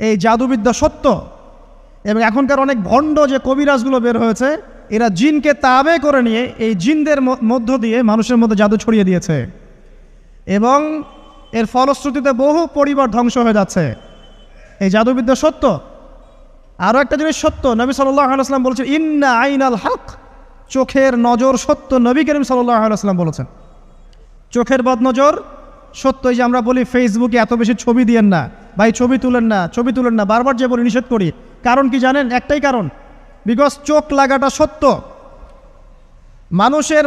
এই জাদুবিদ্যা সত্য। এবং এখনকার অনেক ভণ্ড যে কবিরাজগুলো বের হয়েছে, এরা জিনকে তাবে করে নিয়ে এই জিনদের মধ্য দিয়ে মানুষের মধ্যে জাদু ছড়িয়ে দিয়েছে, এবং এর ফলশ্রুতিতে বহু পরিবার ধ্বংস হয়ে যাচ্ছে। এই জাদুবিদ্যা সত্য। আরও একটা জিনিস সত্য, নবী সাল্লাল্লাহু আলাইহি ওয়াসাল্লাম বলেছেন ইন্না আইনাল হক, চোখের নজর সত্য। নবী করিম সাল্লাল্লাহু আলাইহি ওয়াসাল্লাম বলেছেন চোখের বদনজর সত্য। এই যে আমরা বলি ফেসবুকে এত বেশি ছবি দিয়েন না ভাই, ছবি তুলেন না, ছবি তুলেন না, বারবার যে বলি নিষেধ করি, কারণ কি জানেন? একটাই কারণ, বিকজ চোখ লাগাটা সত্য।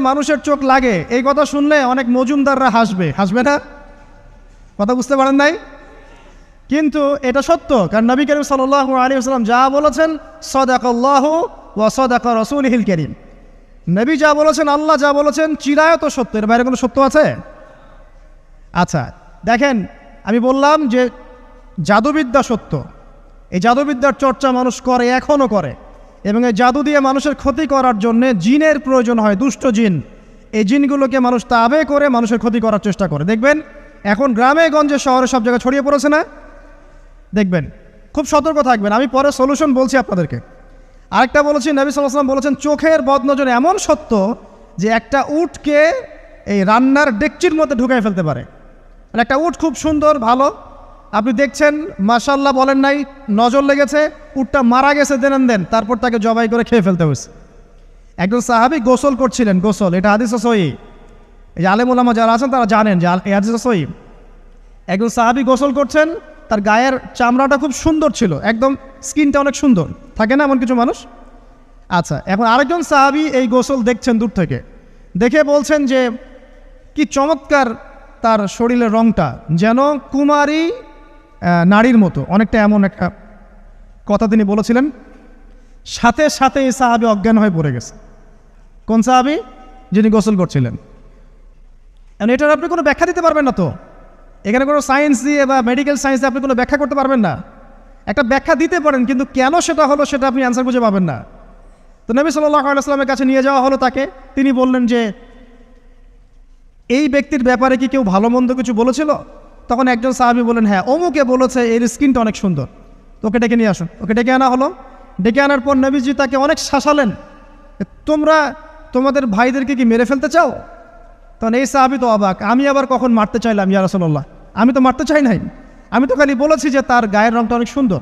মানুষের চোখ লাগে, এই কথা শুনলে অনেক মজুমদাররা হাসবে না? কথা বুঝতে পারেন নাই? কিন্তু এটা সত্য, কারণ নবী করিম সাল্লাল্লাহু আলাইহি ওয়াসাল্লাম যা বলেছেন সাদাকাল্লাহু ওয়া সাদাকা রাসূলুহুল কারীম, নবী যা বলেছেন, আল্লাহ যা বলেছেন চিরায়ত সত্য, এর বাইরে কোনো সত্য আছে? আচ্ছা দেখেন, আমি বললাম যে জাদুবিদ্যা সত্য। এই জাদুবিদ্যার চর্চা মানুষ করে, এখনও করে, এবং এই জাদু দিয়ে মানুষের ক্ষতি করার জন্য জিনের প্রয়োজন হয়, দুষ্ট জিন। এই জিনগুলোকে মানুষ তাবে করে মানুষের ক্ষতি করার চেষ্টা করে। দেখবেন এখন গ্রামে গঞ্জে শহরে সব জায়গায় ছড়িয়ে পড়েছে না? দেখবেন, খুব সতর্ক থাকবেন। আমি পরে সলিউশন বলছি আপনাদেরকে। আরেকটা বলেছি, নবী সাল্লাল্লাহু আলাইহি ওয়াসাল্লাম বলেছেন চোখের বদনজর এমন সত্য যে একটা উটকে এই রান্নার ডেকচির মধ্যে ঢুকাই ফেলতে পারে। মানে একটা উট খুব সুন্দর ভালো, আপনি দেখছেন মাশাআল্লাহ বলেন নাই, নজর লেগেছে, উটটা মারা গেছে দেন, তারপর তাকে জবাই করে খেয়ে ফেলতে হয়েছে। একজন সাহাবী গোসল করছিলেন, গোসল, এটা হাদিস সহিহ, এই যে আলেম ওলামা যারা আছেন তারা জানেন যে এই হাদিস সহিহ। একজন সাহাবী গোসল করছেন, তার গায়ের চামড়াটা খুব সুন্দর ছিল, একদম স্কিনটা অনেক সুন্দর থাকে না এমন কিছু মানুষ? আচ্ছা, এখন আরেকজন সাহাবী এই গোসল দেখছেন দূর থেকে, দেখে বলছেন যে কি চমৎকার তার শরীরের রংটা, যেন কুমারী নারীর মতো, অনেকটা এমন একটা কথা তিনি বলেছিলেন। সাথে সাথে এই সাহাবী অজ্ঞান হয়ে পড়ে গেছে। কোন সাহাবী? যিনি গোসল করছিলেন। এখন এটার আপনি কোনো ব্যাখ্যা দিতে পারবেন না তো, এখানে কোনো সায়েন্স দিয়ে বা মেডিকেল সায়েন্স দিয়ে আপনি কোনো ব্যাখ্যা করতে পারবেন না। একটা ব্যাখ্যা দিতে পারেন, কিন্তু কেন সেটা হলো সেটা আপনি অ্যান্সার খুঁজে পাবেন না। তো নবী সাল্লাল্লাহু আলাইহি ওয়াসাল্লামের কাছে নিয়ে যাওয়া হলো তাকে। তিনি বললেন যে এই ব্যক্তির ব্যাপারে কি কেউ ভালো মন্দ কিছু বলেছিল? তখন একজন সাহাবী বললেন হ্যাঁ, অমুকে বলেছে এর স্কিনটা অনেক সুন্দর, তো ওকে ডেকে নিয়ে আসুন। ওকে ডেকে আনা হলো। ডেকে আনার পর নবীজি তাকে অনেক শাসালেন, তোমরা তোমাদের ভাইদেরকে কি মেরে ফেলতে চাও? তখন এই সাহাবী তো অবাক, আমি আবার কখন মারতে চাইলাম ইয়া রাসূলুল্লাহ? আমি তো মারতে চাই নাই, আমি তো খালি বলেছি যে তার গায়ের রংটা অনেক সুন্দর।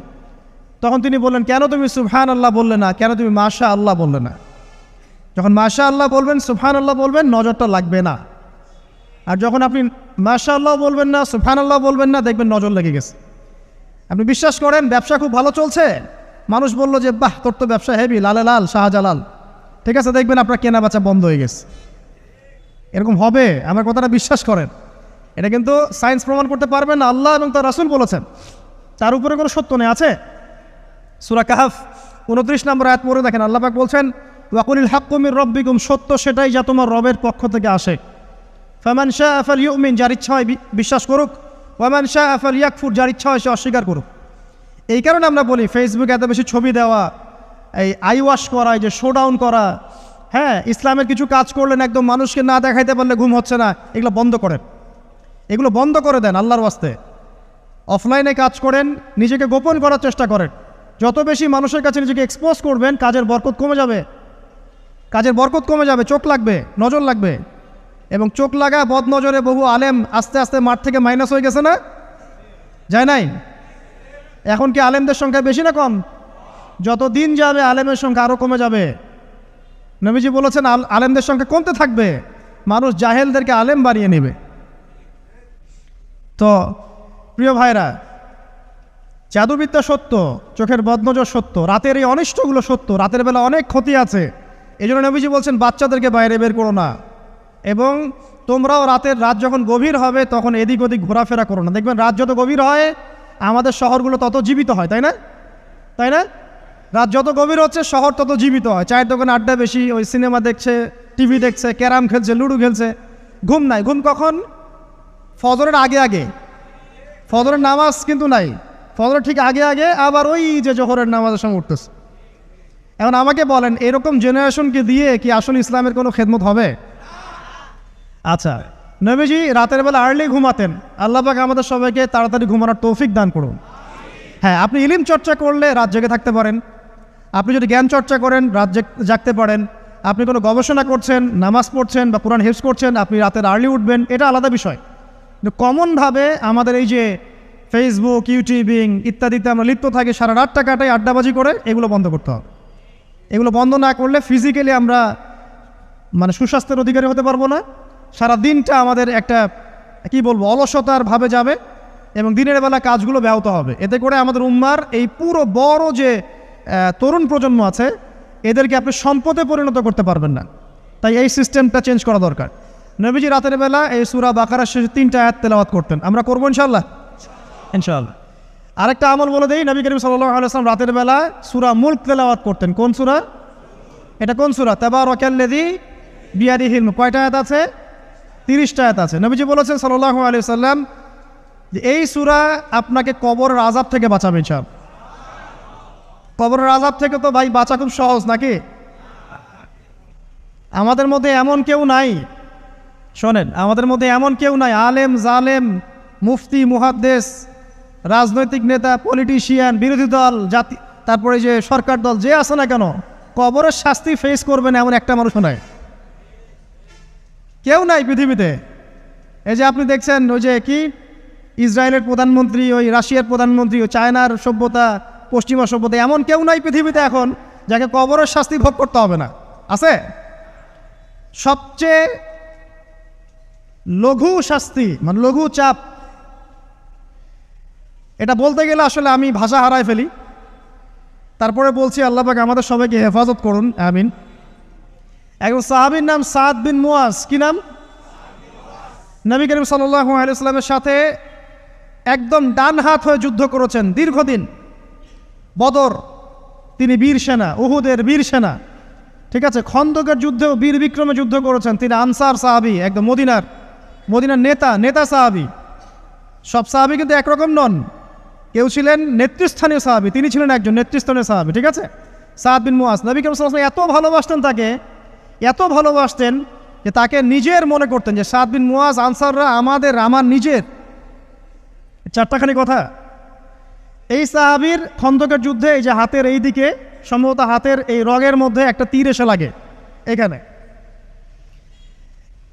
তখন তিনি বললেন কেন তুমি সুবহানাল্লাহ বললে না, কেন তুমি মাশাআল্লাহ বললে না? যখন মাশাআল্লাহ বলবেন, সুবহানাল্লাহ বলবেন, নজরটা লাগবে না। আর যখন আপনি মাশাআল্লাহ বলবেন না, সুবহানাল্লাহ বলবেন না, দেখবেন নজর লেগে গেছে। আপনি বিশ্বাস করেন ব্যবসা খুব ভালো চলছে, মানুষ বলল যে বাহ তোর তো ব্যবসা হেভি, লালে লাল শাহজালাল, ঠিক আছে, দেখবেন আপনার কেনা বেচা বন্ধ হয়ে গেছে। এরকম হবে, আমার কথাটা বিশ্বাস করেন। এটা কিন্তু সায়েন্স প্রমাণ করতে পারবে না, আল্লাহ এবং তার রাসূল বলেছেন, তার উপরে কোনো সত্য নেই। আছে সূরা কাহফ 29 নম্বর আয়াত পড়ে দেখেন, আল্লাহ পাক বলছেন ওয়াকুলিল হাক্কু মির রাব্বিকুম, সত্য সেটাই যা তোমার রবের পক্ষ থেকে আসে। ফামান শাআ ফালইউমিন, যার ইচ্ছা হয় বিশ্বাস করুক, ওয়ামান শাআ ফালইয়াকফুর, যার ইচ্ছা হয় সে অস্বীকার করুক। এই কারণে আমরা বলি ফেসবুকে এত বেশি ছবি দেওয়া, এই আই ওয়াশ করা, এই যে শোডাউন করা, হ্যাঁ, ইসলামের কিছু কাজ করলেন একদম মানুষকে না দেখাইতে পারলে ঘুম হচ্ছে না, এগুলো বন্ধ করেন, এগুলো বন্ধ করে দেন আল্লাহর ওয়াস্তে। অফলাইনে কাজ করেন, নিজেকে গোপন করার চেষ্টা করেন। যত বেশি মানুষের কাছে নিজেকে এক্সপোজ করবেন, কাজের বরকত কমে যাবে, কাজের বরকত কমে যাবে, চোখ লাগবে, নজর লাগবে। এবং চোখ লাগা বদ নজরে বহু আলেম আস্তে আস্তে মাঠ থেকে মাইনাস হয়ে গেছে না? যায় নাই? এখন কি আলেমদের সংখ্যা বেশি না কম? যত দিন যাবে আলেমের সংখ্যা আরও কমে যাবে। নবীজি বলেছেন আলেমদের সংখ্যা কমতে থাকবে, মানুষ জাহেলদেরকে আলেম বানিয়ে নেবে। তো প্রিয় ভাইরা, জাদুবিদ্যা সত্য, চোখের বদনজর সত্য, রাতের এই অনিষ্টগুলো সত্য, রাতের বেলা অনেক ক্ষতি আছে। এই জন্য নবীজি বলছেন বাচ্চাদেরকে বাইরে বের করো না, এবং তোমরাও রাত যখন গভীর হবে তখন এদিক ওদিক ঘোরাফেরা করো না। দেখবেন রাত যত গভীর হয় আমাদের শহরগুলো তত জীবিত হয়, তাই না? তাই না? রাত যত গভীর হচ্ছে শহর তত জীবিত হয়। চায়ের দোকানে আড্ডা বেশি, ওই সিনেমা দেখছে, টিভি দেখছে, ক্যারাম খেলছে, লুডো খেলছে, ঘুম নাই। ঘুম কখন? ফজরের আগে আগে। ফজরের নামাজ কিন্তু নাই, ফজরের ঠিক আগে আগে, আবার ওই যে জোহরের নামাজের সঙ্গে উঠতেছে। এখন আমাকে বলেন এরকম জেনারেশনকে দিয়ে কি আসলে ইসলামের কোনো খেদমত হবে? আচ্ছা, নবীজি রাতের বেলা আর্লি ঘুমাতেন, আল্লাহ পাক আমাদের সবাইকে তাড়াতাড়ি ঘুমানোর তৌফিক দান করুন। হ্যাঁ, আপনি ইলম চর্চা করলে রাত জেগে থাকতে পারেন, আপনি যদি জ্ঞান চর্চা করেন রাত জাগতে পারেন, আপনি কোনো গবেষণা করছেন, নামাজ পড়ছেন বা কোরআন হিফজ করছেন, আপনি রাতের আর্লি উঠবেন, এটা আলাদা বিষয়। কিন্তু কমনভাবে আমাদের এই যে ফেসবুক, ইউটিউবিং ইত্যাদিতে আমরা লিপ্ত থাকি, সারা রাতটা কাটাই আড্ডাবাজি করে, এগুলো বন্ধ করতে হবে। এগুলো বন্ধ না করলে ফিজিক্যালি আমরা মানে সুস্বাস্থ্যের অধিকারী হতে পারবো না। সারা দিনটা আমাদের একটা কি বলবো অলসতার ভাবে যাবে এবং দিনের বেলা কাজগুলো ব্যাহত হবে। এতে করে আমাদের উম্মার এই পুরো বড় যে তরুণ প্রজন্ম আছে এদেরকে আপনি সম্পদে পরিণত করতে পারবেন না। তাই এই সিস্টেমটা চেঞ্জ করা দরকার। নবীজি রাতের বেলা এই সূরা বাকারার শেষে 3টা আয়াত তেলাওয়াত করতেন। আমরা করবো ইনশাআল্লাহ। আরেকটা আমল বলে দেই, নবী করিম সাল্লাল্লাহু আলাইহি ওয়াসাল্লাম রাতের বেলা সূরা মুলক তেলাওয়াত করতেন। কোন সূরা? এটা কোন সূরা? তাবারাকাল্লাযী বিয়াদিহিল মুলক। কয়টা আয়াত আছে? 30টা আয়াত আছে। নবীজি বলেছেন সাল্লাল্লাহু আলাইহি ওয়াসাল্লাম যে এই সূরা আপনাকে কবরের আযাব থেকে বাঁচাবে ইনশাআল্লাহ। কবরের আযাব থেকে তো ভাই বাঁচা খুব সহজ নাকি? আমাদের মধ্যে এমন কেউ নাই, শোনেন, আমাদের মধ্যে এমন কেউ নাই আলেম জালেম মুফতি মুহাদ্দিস রাজনৈতিক নেতা পলিটিশিয়ান বিরোধী দল জাতি তারপরে যে সরকার দল যে আছে না কেন কবরের শাস্তি ফেস করবে না এমন একটা মানুষও নাই, কেউ নাই পৃথিবীতে। এই যে আপনি দেখছেন ওই যে কি ইসরায়েলের প্রধানমন্ত্রী, ওই রাশিয়ার প্রধানমন্ত্রী, ওই চায়নার সভ্যতা, পশ্চিমা সভ্যতা, এমন কেউ নাই পৃথিবীতে এখন যাকে কবরের শাস্তি ভোগ করতে হবে না। আছে? সবচেয়ে লঘু শাস্তি মানে লঘু চাপ, এটা বলতে গেলে আসলে আমি ভাষা হারায় ফেলি। তারপরে বলছি আল্লাহ পাক আমাদের সবাইকে হেফাজত করুন, আমিন। একজন সাহাবীর নাম সাদ বিন মুয়াজ। কি নাম? নবী করিম সাল্লাল্লাহু আলাইহি ওয়াসাল্লামের সাথে একদম ডান হাত হয়ে যুদ্ধ করেছেন দীর্ঘদিন। বদর তিনি বীর সেনা, উহুদের বীর সেনা, ঠিক আছে, খন্দকের যুদ্ধেও বীর বিক্রমে যুদ্ধ করেছেন। তিনি আনসার সাহাবী, একদম মদিনার নেতা সাহাবী। সব সাহাবী কিন্তু একরকম নন, কেউ ছিলেন নেতৃস্থানীয় সাহাবী, তিনি ছিলেন একজন নেতৃস্থানীয় সাহাবী, ঠিক আছে, সাদ বিন মুয়াজ। নবী করিম সাল্লাল্লাহু আলাইহি ওয়াসাল্লাম এত ভালোবাসতেন তাকে, এত ভালোবাসতেন যে তাকে নিজের মনে করতেন যে সাদ বিন মুয়াজ আনসাররা আমার নিজের। 4টাখানি কথা। এই সাহাবীর খন্দকের যুদ্ধে এই যে হাতের এই দিকে সম্ভবত হাতের এই রগের মধ্যে একটা তীর এসে লাগে এখানে,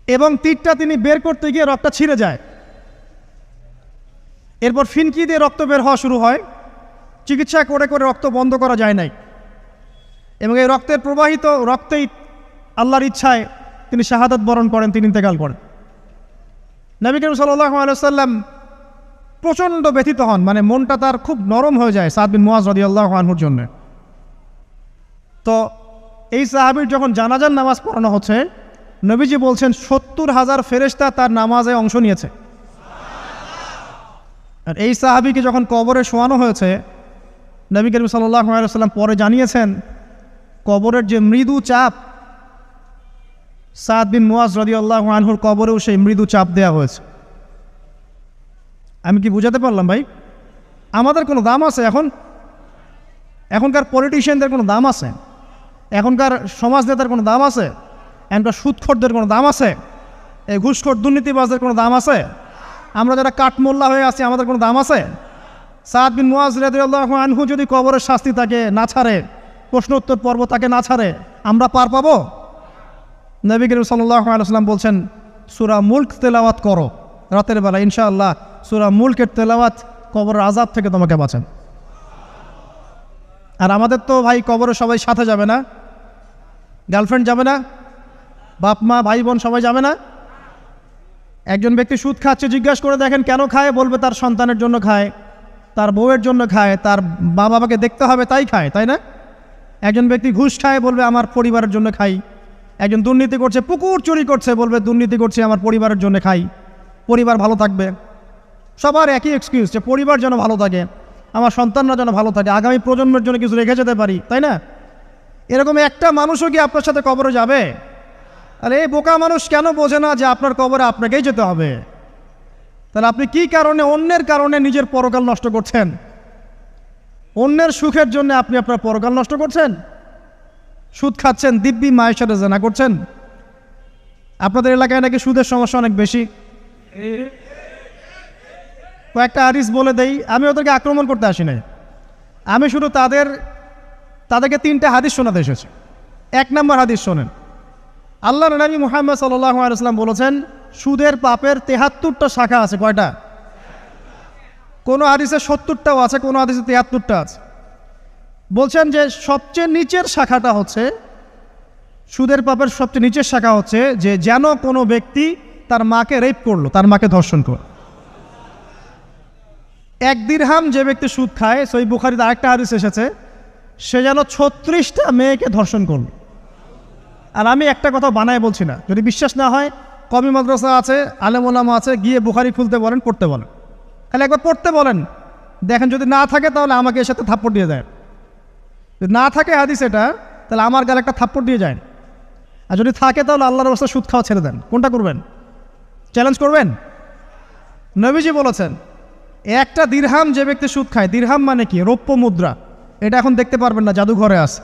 এবং তীরটা তিনি বের করতে গিয়ে রক্তটা ছিঁড়ে যায়। এরপর ফিনকি দিয়ে রক্ত বের হওয়া শুরু হয়। চিকিৎসা করে করে রক্ত বন্ধ করা যায় নাই, এবং এই রক্তের প্রবাহিত রক্তেই আল্লাহর ইচ্ছায় তিনি শাহাদাত বরণ করেন, তিনি ইন্তেকাল করেন। নবী করিম সাল্লাল্লাহু আলাইহি ওয়াসাল্লাম প্রচণ্ড ব্যথিত হন, মানে মনটা তার খুব নরম হয়ে যায় সাদ বিন মুয়াজ রাদিয়াল্লাহু আনহুর জন্য। তো এই সাহাবীর যখন জানাজার নামাজ পড়ানো হচ্ছে, নবীজি বলছেন 70,000 ফেরেশতা তার নামাজে অংশ নিয়েছে। আর এই সাহাবীকে যখন কবরে শোয়ানো হয়েছে, নবী করিম সাল্লাল্লাহু আলাইহি ওয়াসাল্লাম পরে জানিয়েছেন কবরের যে মৃদু চাপ, সাদ বিন মুয়াজ রাদিয়াল্লাহু আনহুর কবরেও সেই মৃদু চাপ দেওয়া হয়েছে। আমি কি বুঝাতে পারলাম ভাই? আমাদের কোনো দাম আছে এখনকার পলিটিশিয়ানদের কোনো দাম আছে? এখনকার সমাজ নেতার কোনো দাম আছে? এখনকার সুদখোরদের কোনো দাম আছে? এই ঘুষখোর দুর্নীতিবাজদের কোনো দাম আছে? আমরা যারা কাঠমোল্লা হয়ে আছি আমাদের কোনো দাম আছে? সাদ বিন মুয়াজ রাদিয়াল্লাহু আনহু যদি কবরের শাস্তি তাকে না ছাড়ে, প্রশ্ন উত্তর পর্ব তাকে না ছাড়ে, আমরা পার পাবো? নবী করিম সাল্লাল্লাহু আলাইহি ওয়াসাল্লাম বলছেন সূরা মুলক তেলাওয়াত করো রাতের বেলা, ইনশাআল্লাহ সূরা মুলকের তেলাওয়াত কবরের আযাব থেকে তোমাকে বাঁচান। আর আমাদের তো ভাই কবরে সবাই সাথে যাবে না, গার্লফ্রেন্ড যাবে না, বাপ মা ভাই বোন সবাই যাবে না। একজন ব্যক্তি সুদ খাচ্ছে, জিজ্ঞাসা করে দেখেন কেন খায়, বলবে তার সন্তানের জন্য খায়, তার বউয়ের জন্য খায়, তার মা বাবাকে দেখতে হবে তাই খায়, তাই না? একজন ব্যক্তি ঘুষ খায়, বলবে আমার পরিবারের জন্য খাই। একজন দুর্নীতি করছে, পুকুর চুরি করছে, বলবে দুর্নীতি করছে আমার পরিবারের জন্য খাই, পরিবার ভালো থাকবে। সবার একই এক্সকিউজ যে পরিবার যেন ভালো থাকে, আমার সন্তানরা যেন ভালো থাকে, আগামী প্রজন্মের জন্য কিছু রেখে যেতে পারি, তাই না? এরকম একটা মানুষও কি আপনার সাথে কবরে যাবে? আরে এই বোকা মানুষ কেন বোঝে না যে আপনার কবরে আপনাকেই যেতে হবে? তাহলে আপনি কি কারণে অন্যের কারণে নিজের পরকাল নষ্ট করছেন? অন্যের সুখের জন্য আপনি আপনার পরকাল নষ্ট করছেন। সুদ খাচ্ছেন, দিব্যি মায়ের সাথে জেনা করছেন। আপনাদের এলাকায় নাকি সুদের সমস্যা অনেক বেশি। কয়েকটা হাদিস বলে দেই, আমি ওদেরকে আক্রমণ করতে আসি নাই, আমি শুধু তাদেরকে 3টা হাদিস শোনাতে এসেছি। 1 নম্বর হাদিস শোনেন। আল্লাহর নবী মুহাম্মদ সাল্লাল্লাহু আলাইহি ওয়াসাল্লাম বলেছেন, সুদের পাপের 73টা শাখা আছে। কয়টা? কোনো হাদিসে 70টাও আছে, কোনো হাদিসে 73টা আছে। বলছেন যে সবচেয়ে নিচের শাখাটা হচ্ছে, সুদের পাপের সবচেয়ে নিচের শাখা হচ্ছে যে যেন কোনো ব্যক্তি তার মাকে রেপ করলো, তার মাকে ধর্ষণ করলো। 1 দিরহাম যে ব্যক্তি সুদ খায়, সহিহ বুখারীতে আরেকটা হাদিস এসেছে, সে যেন 36টা মেয়েকে ধর্ষণ করল। আর আমি একটা কথা বানায় বলছি না, যদি বিশ্বাস না হয় কওমি মাদ্রাসা আছে, আলেম ওলামা আছে, গিয়ে বুখারী খুলতে বলেন, পড়তে বলেন, খালি একবার পড়তে বলেন, দেখেন যদি না থাকে তাহলে আমাকে এর সাথে থাপ্পড় দিয়ে যায়। যদি না থাকে হাদিস এটা, তাহলে আমার গালে একটা থাপ্পড় দিয়ে যায়। আর যদি থাকে তাহলে আল্লাহর রাস্তায় সুদ খাওয়া ছেড়ে দেন। কোনটা করবেন? চ্যালেঞ্জ করবেন? নবীজি বলেছেন, 1টা দিরহাম যে ব্যক্তি সুদ খায়, দিরহাম মানে কি? রৌপ্য মুদ্রা। এটা এখন দেখতে পারবেন না, জাদুঘরে আছে।